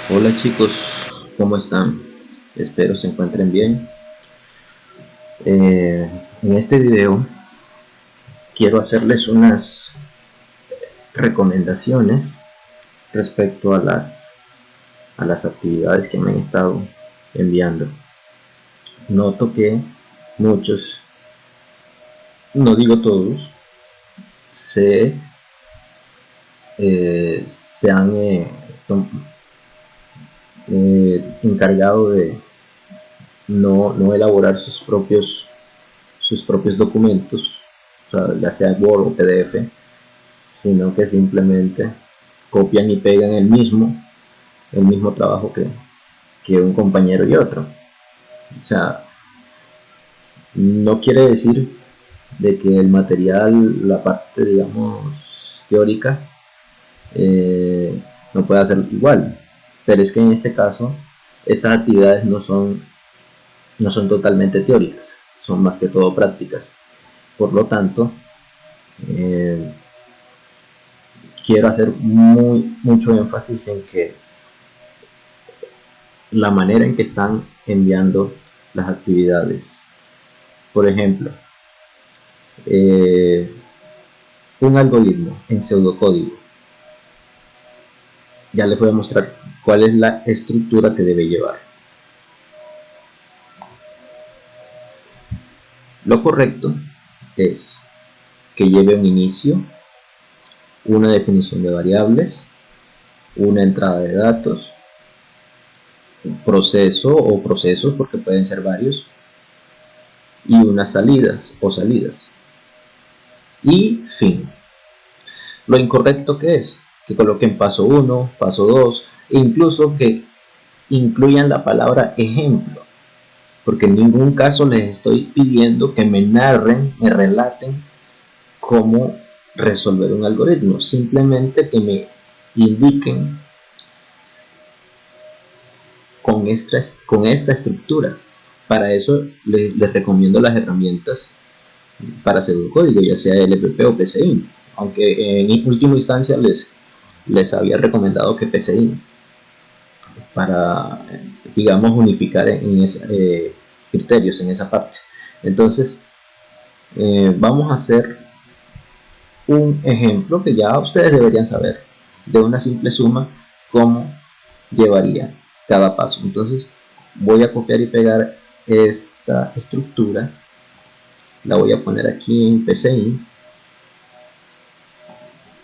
Hola chicos, ¿cómo están? Espero se encuentren bien. En este video quiero hacerles unas recomendaciones respecto a las actividades que me han estado enviando. Noto que muchos, no digo todos, se, se han encargado de no elaborar sus propios documentos, o sea, ya sea Word o PDF, sino que simplemente copian y pegan el mismo trabajo que un compañero y otro. O sea, no quiere decir de que el material, la parte, digamos, teórica, eh, no pueda ser igual, pero es que en este caso, estas actividades no son totalmente teóricas, son más que todo prácticas. Por lo tanto, eh, quiero hacer mucho énfasis en que la manera en que están enviando las actividades. Por ejemplo, eh, un algoritmo en pseudocódigo. Ya les voy a mostrar cuál es la estructura que debe llevar. Lo correcto es que lleve un inicio, una definición de variables, una entrada de datos, un proceso o procesos, porque pueden ser varios, y unas salidas o salidas. Y fin. Lo incorrecto que es que coloquen paso 1, paso 2, e incluso que incluyan la palabra ejemplo, porque en ningún caso les estoy pidiendo que me narren, me relaten cómo resolver un algoritmo, simplemente que me indiquen con esta estructura. Para eso les recomiendo las herramientas para hacer un código, ya sea LPP o PCI, aunque en última instancia les había recomendado que PCI, para, digamos, unificar criterios en esa parte. Entonces, vamos a hacer un ejemplo que ya ustedes deberían saber de una simple suma, cómo llevaría cada paso. Entonces, voy a copiar y pegar esta estructura, la voy a poner aquí en PCI,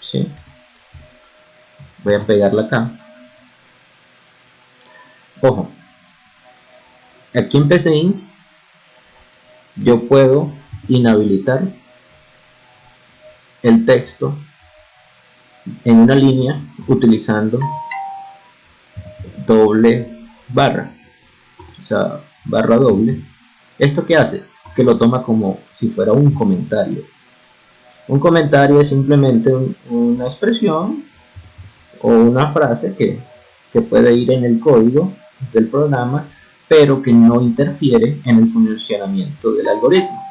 ¿sí? Voy a pegarla acá. Ojo, aquí en PCI yo puedo inhabilitar el texto en una línea utilizando doble barra, o sea, barra doble. ¿Esto qué hace? Que lo toma como si fuera un comentario. Un comentario es simplemente una expresión o una frase que puede ir en el código del programa, pero que no interfiere en el funcionamiento del algoritmo.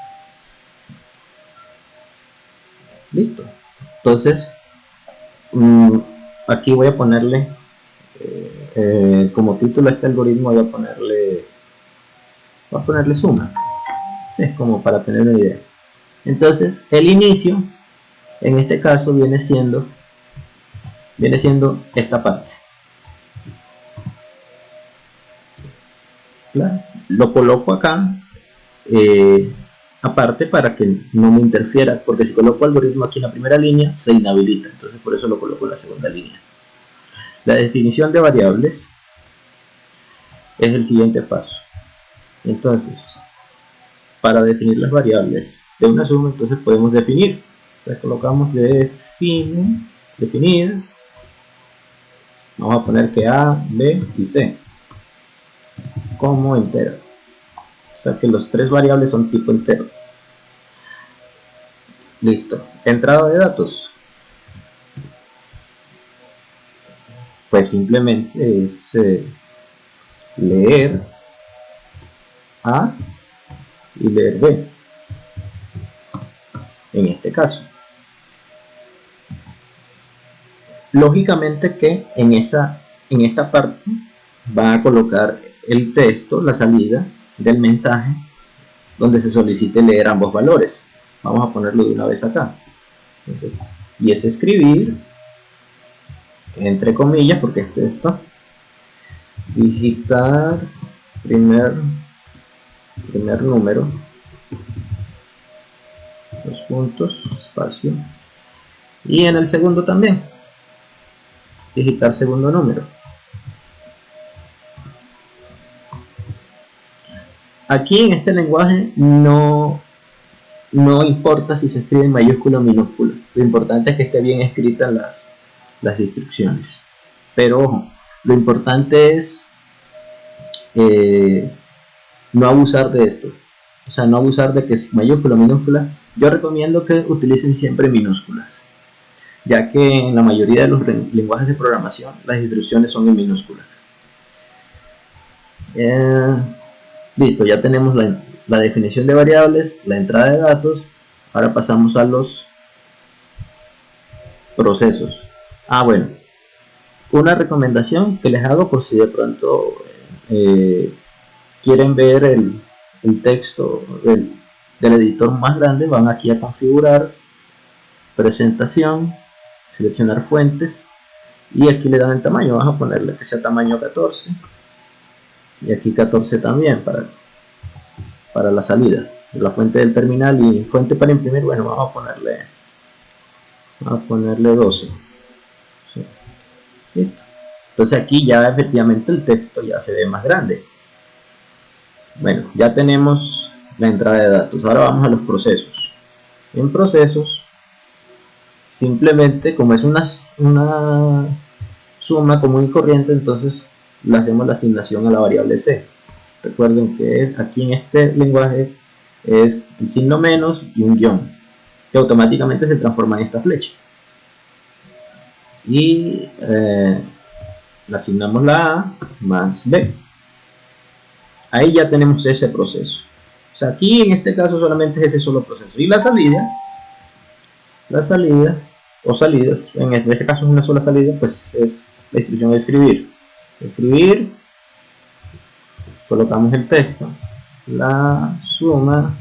Listo. Entonces, aquí voy a ponerle como título a este algoritmo, voy a ponerle suma, ¿sí? Como para tener una idea. Entonces, el inicio en este caso viene siendo esta parte. Claro, lo coloco acá, eh, aparte, para que no me interfiera, porque si coloco algoritmo aquí en la primera línea se inhabilita, entonces por eso lo coloco en la segunda línea. La definición de variables es el siguiente paso. Entonces, para definir las variables de una suma, entonces podemos definir. Entonces colocamos definir, vamos a poner que A, B y C como entero. O sea que los tres variables son tipo entero. Listo. Entrada de datos. Pues simplemente es leer A y leer B. En este caso. Lógicamente que en esa en esta parte va a colocar el texto, la salida del mensaje, donde se solicite leer ambos valores. Vamos a ponerlo de una vez acá. Entonces, y es escribir, entre comillas, porque es texto, digitar primer número, dos puntos, espacio, y en el segundo también, digitar segundo número. Aquí en este lenguaje no importa si se escribe en mayúscula o minúscula, lo importante es que esté bien escritas las instrucciones. Pero ojo, lo importante es no abusar de esto, o sea, no abusar de que es mayúscula o minúscula. Yo recomiendo que utilicen siempre minúsculas, ya que en la mayoría de los lenguajes de programación las instrucciones son en minúsculas. Listo, ya tenemos la definición de variables, la entrada de datos. Ahora pasamos a los procesos. Bueno, una recomendación que les hago por si de pronto quieren ver el texto del editor más grande, van aquí a configurar, presentación, seleccionar fuentes y aquí le dan el tamaño. Vamos a ponerle que sea tamaño 14 y aquí 14 también para la salida de la fuente del terminal, y fuente para imprimir, bueno, vamos a ponerle 12. ¿Sí? Listo. Entonces aquí ya efectivamente el texto ya se ve más grande. Bueno, ya tenemos la entrada de datos. Ahora vamos a los procesos. En procesos, simplemente como es una suma común y corriente, entonces le hacemos la asignación a la variable c. Recuerden que aquí en este lenguaje es el signo menos y un guión, que automáticamente se transforma en esta flecha. Y le asignamos la a más b. Ahí ya tenemos ese proceso. O sea, aquí en este caso solamente es ese solo proceso. Y la salida o salidas, en este caso es una sola salida, pues es la instrucción de escribir, colocamos el texto, la suma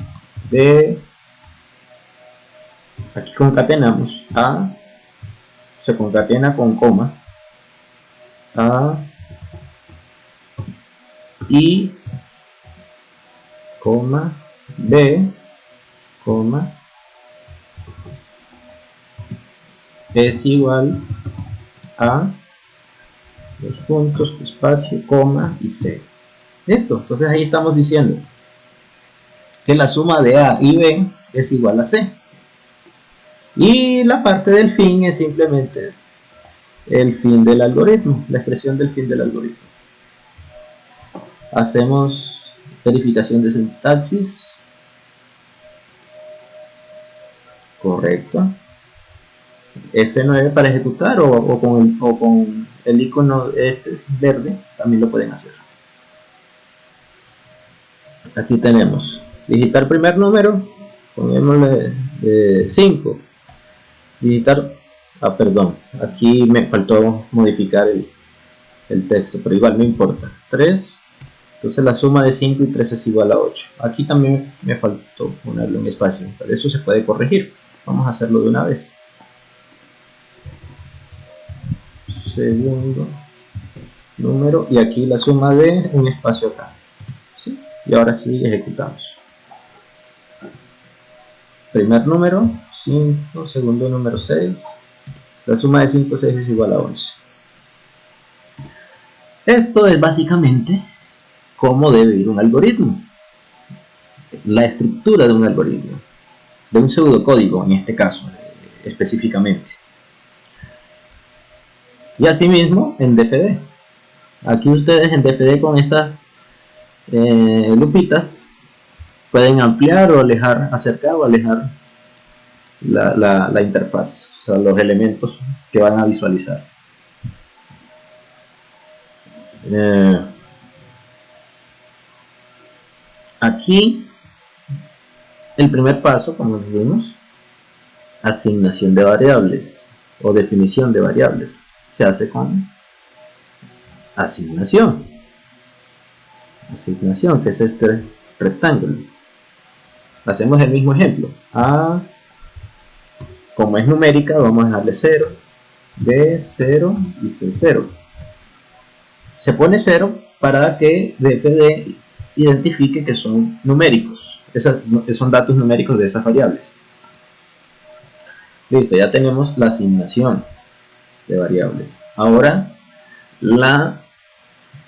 de, aquí concatenamos a, se concatena con coma, a y coma b coma es igual a dos puntos, espacio, coma y c. Listo, entonces ahí estamos diciendo que la suma de a y b es igual a c, y la parte del fin es simplemente el fin del algoritmo, la expresión del fin del algoritmo. Hacemos verificación de sintaxis, correcto, F9 para ejecutar, o con el icono este verde también lo pueden hacer. Aquí tenemos digitar primer número, ponémosle 5, digitar, perdón, aquí me faltó modificar el texto, pero igual no importa, 3, entonces la suma de 5 y 3 es igual a 8. Aquí también me faltó ponerlo en espacio, pero eso se puede corregir. Vamos a hacerlo de una vez. Segundo número, y aquí la suma de un espacio acá, ¿sí? Y ahora sí ejecutamos. Primer número 5, segundo número 6, la suma de 5 y 6 es igual a 11. Esto es básicamente cómo debe ir un algoritmo, la estructura de un algoritmo, de un pseudocódigo en este caso específicamente. Y asimismo en DFD. Aquí ustedes en DFD con estas lupitas pueden ampliar o alejar, acercar o alejar la interfaz, o sea, los elementos que van a visualizar. Aquí el primer paso, como dijimos, asignación de variables o definición de variables, se hace con asignación. Asignación, que es este rectángulo. Hacemos el mismo ejemplo. A, como es numérica, vamos a dejarle 0, B 0 y C 0. Se pone 0 para que DFD identifique que son numéricos. Que son datos numéricos de esas variables. Listo, ya tenemos la asignación de variables. Ahora la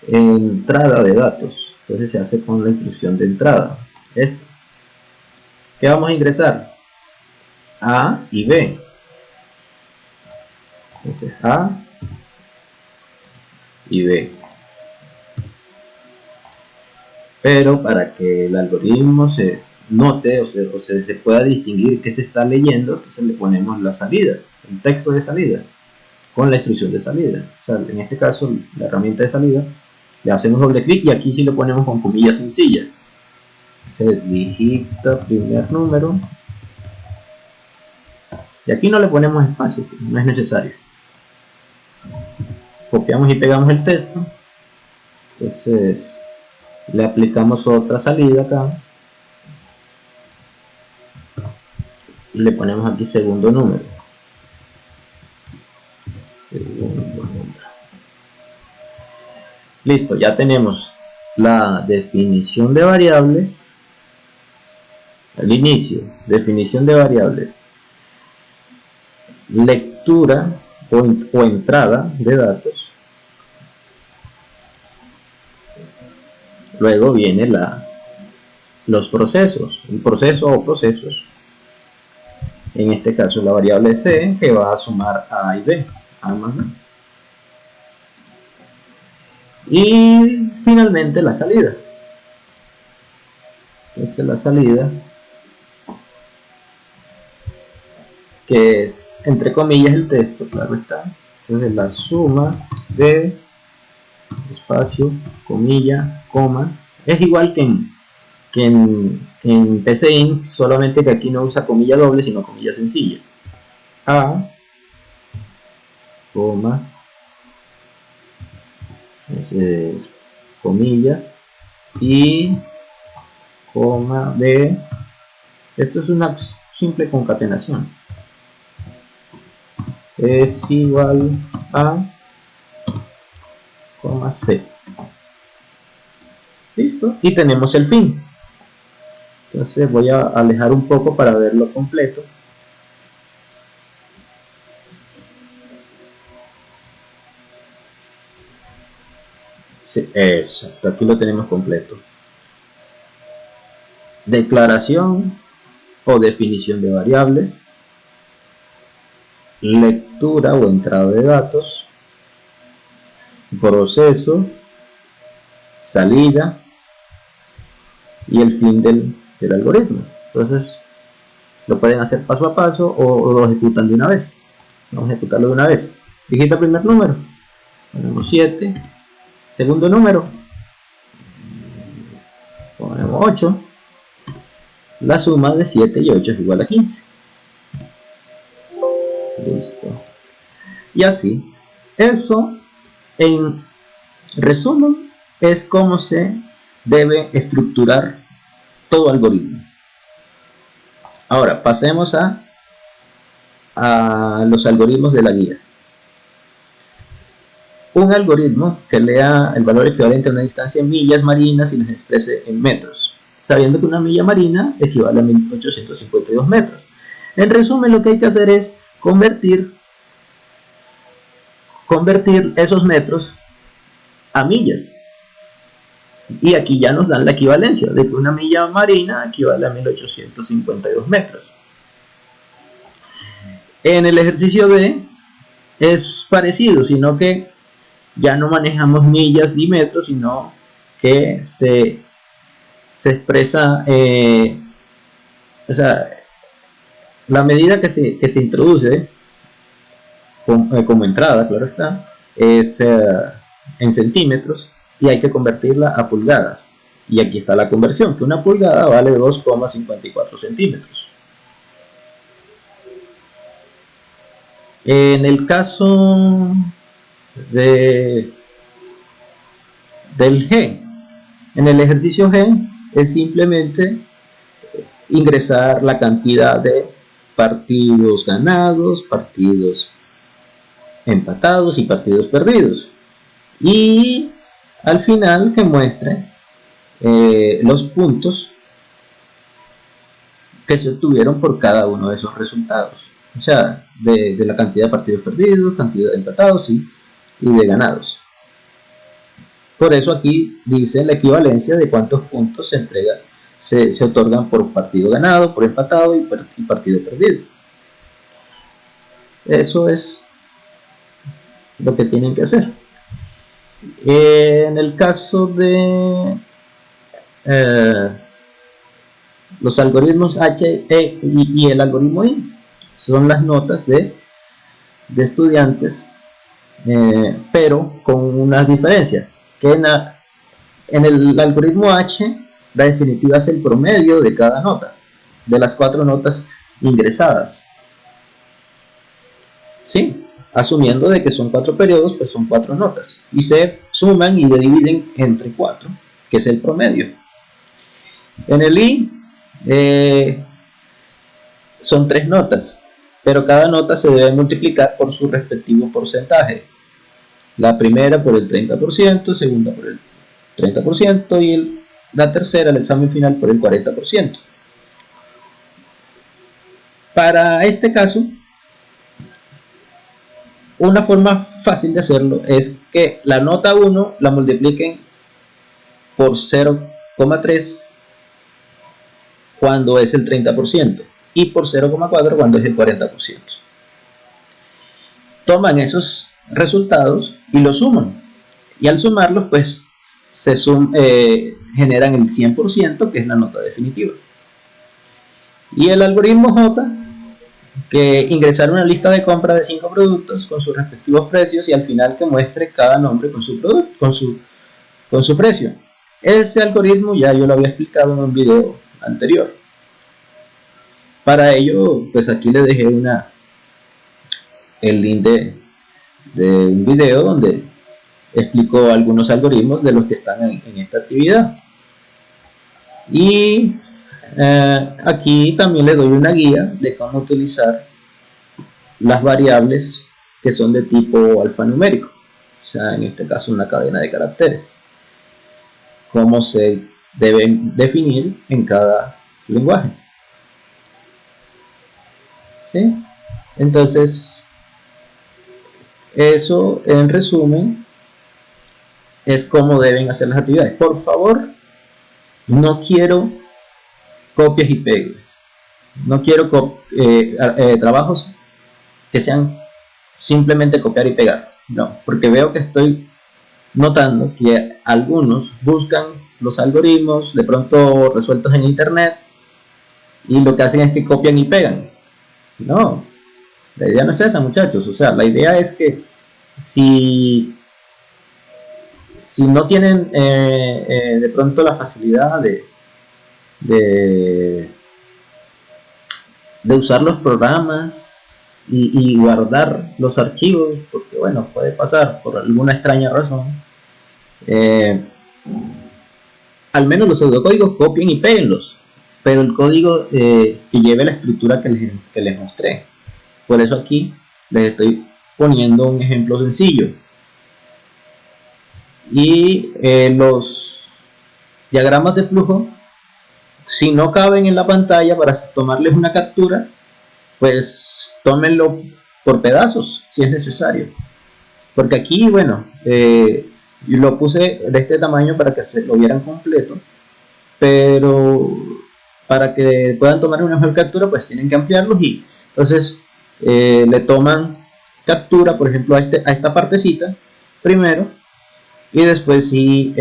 entrada de datos. Entonces se hace con la instrucción de entrada. ¿Qué vamos a ingresar? A y B. Entonces A y B. Pero para que el algoritmo se note o se pueda distinguir qué se está leyendo, entonces le ponemos la salida, el texto de salida, con la instrucción de salida. O sea, en este caso, la herramienta de salida, le hacemos doble clic y aquí sí lo ponemos con comillas sencillas. Se digita primer número. Y aquí no le ponemos espacio, no es necesario. Copiamos y pegamos el texto. Entonces le aplicamos otra salida acá. Y le ponemos aquí segundo número. Segundo número. Listo, ya tenemos la definición de variables. Al inicio, definición de variables. Lectura o entrada de datos. Luego viene los procesos, un proceso o procesos. En este caso la variable C, que va a sumar A y B, A más B. Y finalmente la salida. Entonces la salida, que es entre comillas el texto, claro está. Entonces la suma de espacio, comilla, coma, es igual que en PCInt, solamente que aquí no usa comilla doble, sino comilla sencilla. A, coma, es comilla, y coma B. Esto es una simple concatenación. Es igual a coma C. Listo, y tenemos el fin. Entonces voy a alejar un poco para verlo completo. Sí, exacto, aquí lo tenemos completo. Declaración o definición de variables, lectura o entrada de datos, proceso, salida y el fin del algoritmo. Entonces lo pueden hacer paso a paso o lo ejecutan de una vez. Vamos a ejecutarlo de una vez. Digita primer número, ponemos 7, segundo número, ponemos 8. La suma de 7 y 8 es igual a 15. Listo. Y así, eso en resumen es cómo se debe estructurar todo algoritmo. Ahora pasemos a los algoritmos de la guía. Un algoritmo que lea el valor equivalente a una distancia en millas marinas y las exprese en metros, sabiendo que una milla marina equivale a 1852 metros. En resumen, lo que hay que hacer es convertir esos metros a millas. Y aquí ya nos dan la equivalencia de que una milla marina equivale a 1852 metros. En el ejercicio D es parecido, sino que ya no manejamos millas y metros, sino que se expresa, o sea, la medida que se introduce como entrada, claro está, es en centímetros y hay que convertirla a pulgadas. Y aquí está la conversión, que una pulgada vale 2,54 centímetros. En el caso de del G. En el ejercicio G es simplemente ingresar la cantidad de partidos ganados, partidos empatados y partidos perdidos, y al final que muestre los puntos que se obtuvieron por cada uno de esos resultados, o sea, de la cantidad de partidos perdidos, cantidad de empatados y de ganados. Por eso aquí dice la equivalencia de cuántos puntos se otorgan por partido ganado, por empatado y partido perdido. Eso es lo que tienen que hacer. En el caso de los algoritmos H, E y el algoritmo I, son las notas de estudiantes, pero con unas diferencias. Que en el algoritmo H, la definitiva es el promedio de cada nota, de las 4 notas ingresadas. ¿Sí? Asumiendo de que son 4 periodos, pues son 4 notas. Y se suman y se dividen entre 4, que es el promedio. En el I, son 3 notas, pero cada nota se debe multiplicar por su respectivo porcentaje. La primera por el 30%, segunda por el 30% y la tercera, el examen final, por el 40%. Para este caso, una forma fácil de hacerlo es que la nota 1 la multipliquen por 0,3 cuando es el 30% y por 0,4 cuando es el 40%. Toman esos resultados y los suman, y al sumarlos pues generan el 100%, que es la nota definitiva. Y el algoritmo J, que ingresar una lista de compra de 5 productos con sus respectivos precios y al final que muestre cada nombre con su producto, con su precio. Ese algoritmo ya yo lo había explicado en un video anterior. Para ello, pues aquí le dejé el link de un video donde explico algunos algoritmos de los que están en esta actividad. Y aquí también le doy una guía de cómo utilizar las variables que son de tipo alfanumérico, o sea, en este caso una cadena de caracteres, cómo se deben definir en cada lenguaje. ¿Sí? Entonces, eso en resumen es cómo deben hacer las actividades. Por favor, no quiero copias y pegues. No quiero trabajos que sean simplemente copiar y pegar. No, porque veo que estoy notando que algunos buscan los algoritmos de pronto resueltos en internet y lo que hacen es que copian y pegan. No, la idea no es esa, muchachos. O sea, la idea es que si no tienen de pronto la facilidad de usar los programas y guardar los archivos, porque bueno, puede pasar por alguna extraña razón, al menos los pseudocódigos copien y péguenlos, pero el código que lleve la estructura que les mostré. Por eso aquí les estoy poniendo un ejemplo sencillo. Y los diagramas de flujo, si no caben en la pantalla para tomarles una captura, pues tómenlo por pedazos si es necesario, porque aquí, bueno, yo lo puse de este tamaño para que se lo vieran completo, pero para que puedan tomar una mejor captura pues tienen que ampliarlos, y entonces le toman captura, por ejemplo, a esta partecita primero, y después sí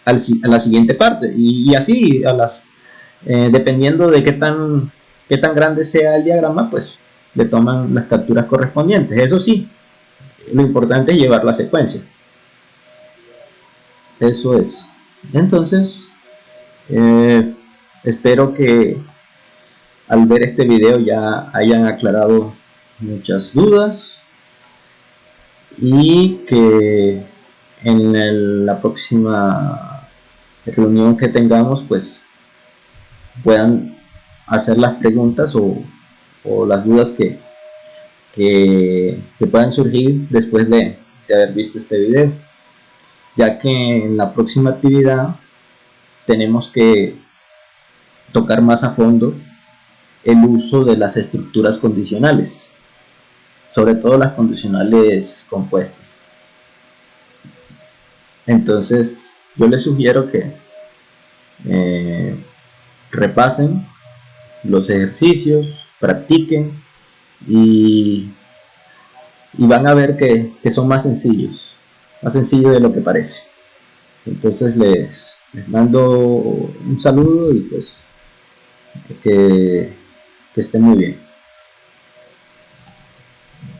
a la siguiente parte, y así dependiendo de qué tan grande sea el diagrama, pues le toman las capturas correspondientes. Eso sí, lo importante es llevar la secuencia. Eso es. Entonces, espero que al ver este video ya hayan aclarado muchas dudas y que en la próxima reunión que tengamos, pues puedan hacer las preguntas o las dudas que puedan surgir después de haber visto este video, ya que en la próxima actividad tenemos que tocar más a fondo el uso de las estructuras condicionales, sobre todo las condicionales compuestas. Entonces yo les sugiero que repasen los ejercicios, practiquen y van a ver que son más sencillos de lo que parece. Entonces les mando un saludo y pues que estén muy bien.